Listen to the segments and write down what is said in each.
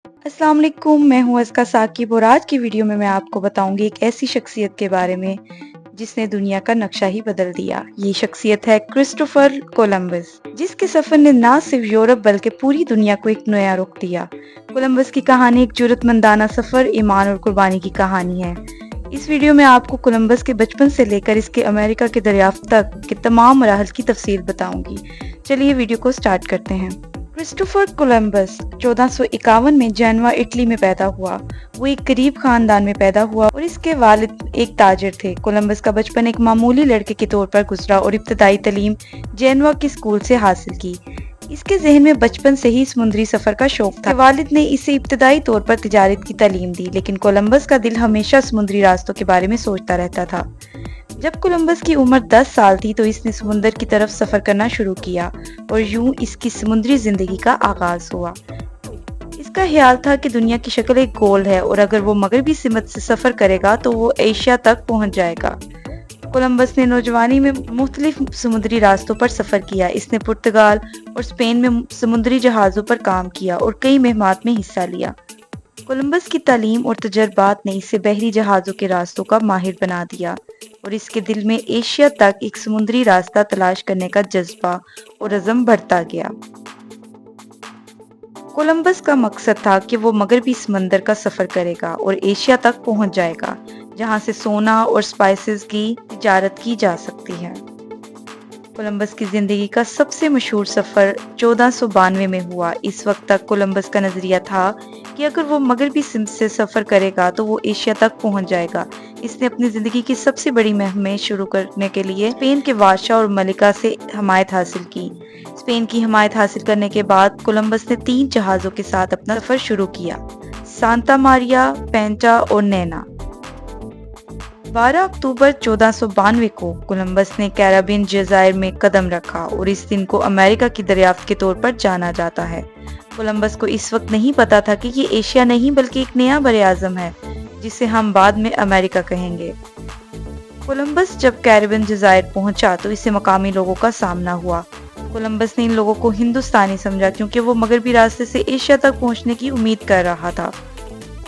السلام علیکم، میں ہوں ازکا ثاقب اور آج کی ویڈیو میں آپ کو بتاؤں گی ایک ایسی شخصیت کے بارے میں جس نے دنیا کا نقشہ ہی بدل دیا۔ یہ شخصیت ہے کرسٹوفر کولمبس، جس کے سفر نے نہ صرف یورپ بلکہ پوری دنیا کو ایک نیا رخ دیا۔ کولمبس کی کہانی ایک جرأت مندانہ سفر، ایمان اور قربانی کی کہانی ہے۔ اس ویڈیو میں آپ کو کولمبس کے بچپن سے لے کر اس کے امریکہ کے دریافت تک کے تمام مراحل کی تفصیل بتاؤں گی۔ چلیے ویڈیو کو سٹارٹ کرتے ہیں۔ کرسٹوفر کولمبس 1451 میں جینوا اٹلی میں پیدا ہوا۔ وہ ایک غریب خاندان میں پیدا ہوا اور اس کے والد ایک تاجر تھے۔ کولمبس کا بچپن ایک معمولی لڑکے کے طور پر گزرا اور ابتدائی تعلیم جینوا کے اسکول سے حاصل کی۔ اس کے ذہن میں بچپن سے ہی سمندری سفر کا شوق تھا۔ والد نے اسے ابتدائی طور پر تجارت کی تعلیم دی، لیکن کولمبس کا دل ہمیشہ سمندری راستوں کے بارے میں سوچتا رہتا تھا۔ جب کولمبس کی عمر 10 سال تھی تو اس نے سمندر کی طرف سفر کرنا شروع کیا اور یوں اس کی سمندری زندگی کا آغاز ہوا۔ اس کا خیال تھا کہ دنیا کی شکل ایک گول ہے اور اگر وہ مغربی سمت سے سفر کرے گا تو وہ ایشیا تک پہنچ جائے گا۔ کولمبس نے نوجوانی میں مختلف سمندری راستوں پر سفر کیا۔ اس نے پرتگال اور اسپین میں سمندری جہازوں پر کام کیا اور کئی مہمات میں حصہ لیا۔ کولمبس کی تعلیم اور تجربات نے اسے بحری جہازوں کے راستوں کا ماہر بنا دیا اور اس کے دل میں ایشیا تک ایک سمندری راستہ تلاش کرنے کا جذبہ اور عزم بڑھتا گیا۔ کولمبس کا مقصد تھا کہ وہ مغربی سمندر کا سفر کرے گا اور ایشیا تک پہنچ جائے گا، جہاں سے سونا اور سپائسز کی تجارت کی جا سکتی ہے۔ کولمبس کی زندگی کا سب سے مشہور سفر 1492 میں ہوا۔ اس وقت تک کولمبس کا نظریہ تھا کہ اگر وہ مغربی سمت سے سفر کرے گا تو وہ ایشیا تک پہنچ جائے گا۔ اس نے اپنی زندگی کی سب سے بڑی مہمیں شروع کرنے کے لیے اسپین کے بادشاہ اور ملکہ سے حمایت حاصل کی۔ اسپین کی حمایت حاصل کرنے کے بعد کولمبس نے 3 جہازوں کے ساتھ اپنا سفر شروع کیا: سانتا ماریا، پینٹا اور نینا۔ 12 اکتوبر 1492 کو کولمبس نے کیریبین جزائر میں قدم رکھا اور اس دن کو امریکہ کی دریافت کے طور پر جانا جاتا ہے۔ کولمبس کو اس وقت نہیں پتا تھا کہ یہ ایشیا نہیں بلکہ ایک نیا براعظم ہے جسے ہم بعد میں امریکہ کہیں گے۔ کولمبس جب کیریبین جزائر پہنچا تو اسے مقامی لوگوں کا سامنا ہوا۔ کولمبس نے ان لوگوں کو ہندوستانی سمجھا کیونکہ وہ مغربی راستے سے ایشیا تک پہنچنے کی امید کر رہا تھا۔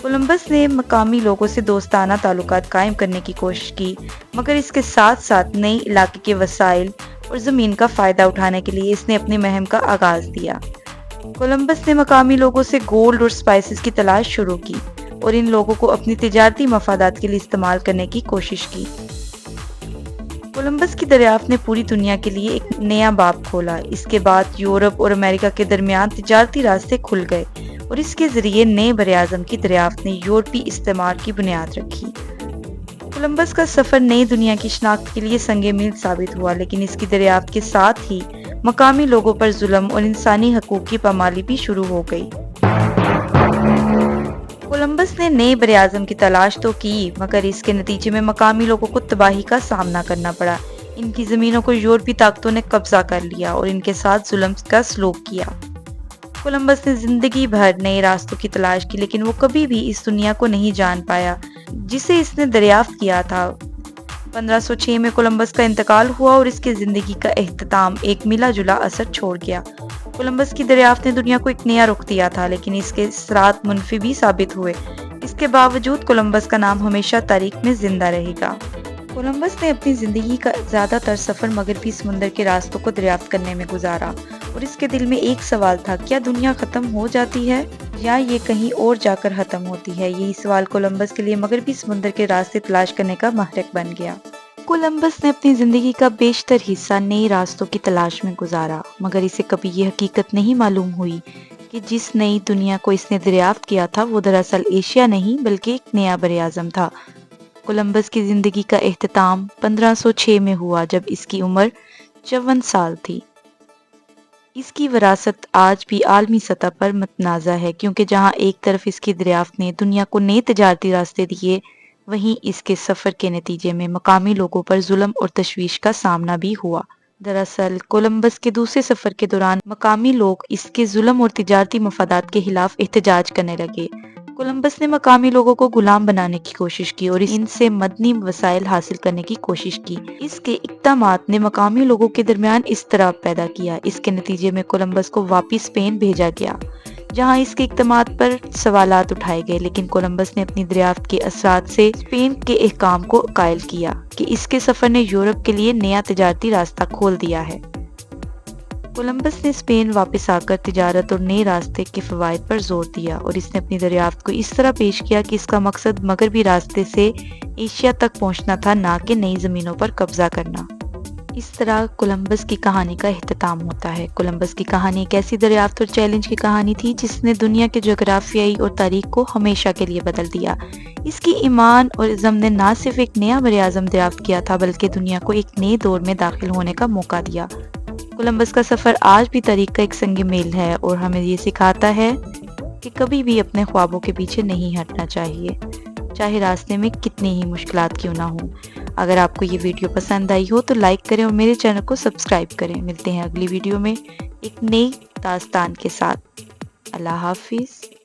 کولمبس نے مقامی لوگوں سے دوستانہ تعلقات قائم کرنے کی کوشش کی، مگر اس کے ساتھ ساتھ نئی علاقے کے وسائل اور زمین کا فائدہ اٹھانے کے لیے اس نے اپنی مہم کا آغاز دیا۔ کولمبس نے مقامی لوگوں سے گولڈ اور سپائسز کی تلاش شروع کی اور ان لوگوں کو اپنی تجارتی مفادات کے لیے استعمال کرنے کی کوشش کی۔ کولمبس کی دریافت نے پوری دنیا کے لیے ایک نیا باب کھولا۔ اس کے بعد یورپ اور امریکہ کے درمیان تجارتی راستے کھل گئے اور اس کے ذریعے نئے براعظم کی دریافت نے یورپی استعمار کی بنیاد رکھی۔ کولمبس کا سفر نئی دنیا کی شناخت کے لیے سنگ میل ثابت ہوا، لیکن اس کی دریافت کے ساتھ ہی مقامی لوگوں پر ظلم اور انسانی حقوق کی پامالی بھی شروع ہو گئی۔ کولمبس نے نئے براعظم کی تلاش تو کی، مگر اس کے نتیجے میں مقامی لوگوں کو تباہی کا سامنا کرنا پڑا۔ ان کی زمینوں کو یورپی طاقتوں نے قبضہ کر لیا اور ان کے ساتھ ظلم کا سلوک کیا۔ کولمبس نے زندگی بھر نئے راستوں کی تلاش کی، لیکن وہ کبھی بھی اس دنیا کو نہیں جان پایا جسے اس نے دریافت کیا تھا۔ 1506 میں کولمبس کا انتقال ہوا اور اس کی زندگی کا اختتام ایک ملا جلا اثر چھوڑ گیا۔ کولمبس کی دریافت نے دنیا کو ایک نیا رخ دیا تھا، لیکن اس کے اثرات منفی بھی ثابت ہوئے۔ اس کے باوجود کولمبس کا نام ہمیشہ تاریخ میں زندہ رہے گا۔ کولمبس نے اپنی زندگی کا زیادہ تر سفر مغربی سمندر کے راستوں کو دریافت کرنے میں گزارا اور اس کے دل میں ایک سوال تھا: کیا دنیا ختم ہو جاتی ہے یا یہ کہیں اور جا کر ختم ہوتی ہے؟ یہی سوال کولمبس کے لیے مغربی سمندر کے راستے تلاش کرنے کا محرک بن گیا۔ کولمبس نے اپنی زندگی کا بیشتر حصہ نئے راستوں کی تلاش میں گزارا، مگر اسے کبھی یہ حقیقت نہیں معلوم ہوئی کہ جس نئی دنیا کو اس نے دریافت کیا تھا وہ دراصل ایشیا نہیں بلکہ ایک نیا براعظم تھا۔ کولمبس کی زندگی کا اختتام 1506 میں ہوا جب اس کی عمر 54 سال تھی۔ اس کی وراثت آج بھی عالمی سطح پر متنازع ہے، کیونکہ جہاں ایک طرف اس کی دریافت نے دنیا کو نئے تجارتی راستے دیے، وہیں اس کے سفر کے نتیجے میں مقامی لوگوں پر ظلم اور تشویش کا سامنا بھی ہوا۔ دراصل کولمبس کے دوسرے سفر کے دوران مقامی لوگ اس کے ظلم اور تجارتی مفادات کے خلاف احتجاج کرنے لگے۔ کولمبس نے مقامی لوگوں کو غلام بنانے کی کوشش کی اور ان سے مدنی وسائل حاصل کرنے کی کوشش کی۔ اس کے اقدامات نے مقامی لوگوں کے درمیان اضطراب پیدا کیا۔ اس کے نتیجے میں کولمبس کو واپس اسپین بھیجا گیا، جہاں اس کے اقدامات پر سوالات اٹھائے گئے، لیکن کولمبس نے اپنی دریافت کے اثرات سے اسپین کے احکام کو قائل کیا کہ اس کے سفر نے یورپ کے لیے نیا تجارتی راستہ کھول دیا ہے۔ کولمبس نے اسپین واپس آ کر تجارت اور نئے راستے کے فوائد پر زور دیا، اور اس نے اپنی دریافت کو اس طرح پیش کیا کہ اس کا مقصد مغربی راستے سے ایشیا تک پہنچنا تھا، نہ کہ نئی زمینوں پر قبضہ کرنا۔ اس طرح کولمبس کی کہانی کا اختتام ہوتا ہے۔ کولمبس کی کہانی ایک ایسی دریافت اور چیلنج کی کہانی تھی جس نے دنیا کے جغرافیائی اور تاریخ کو ہمیشہ کے لیے بدل دیا۔ اس کی ایمان اور عزم نے نہ صرف ایک نیا براعظم دریافت کیا تھا، بلکہ دنیا کو ایک نئے دور میں داخل ہونے کا موقع دیا۔ کولمبس کا سفر آج بھی تاریخ کا ایک سنگ میل ہے، اور ہمیں یہ سکھاتا ہے کہ کبھی بھی اپنے خوابوں کے پیچھے نہیں ہٹنا چاہیے، چاہے راستے میں کتنی ہی مشکلات کیوں نہ ہوں۔ اگر آپ کو یہ ویڈیو پسند آئی ہو تو لائک کریں اور میرے چینل کو سبسکرائب کریں۔ ملتے ہیں اگلی ویڈیو میں ایک نئی داستان کے ساتھ۔ اللہ حافظ۔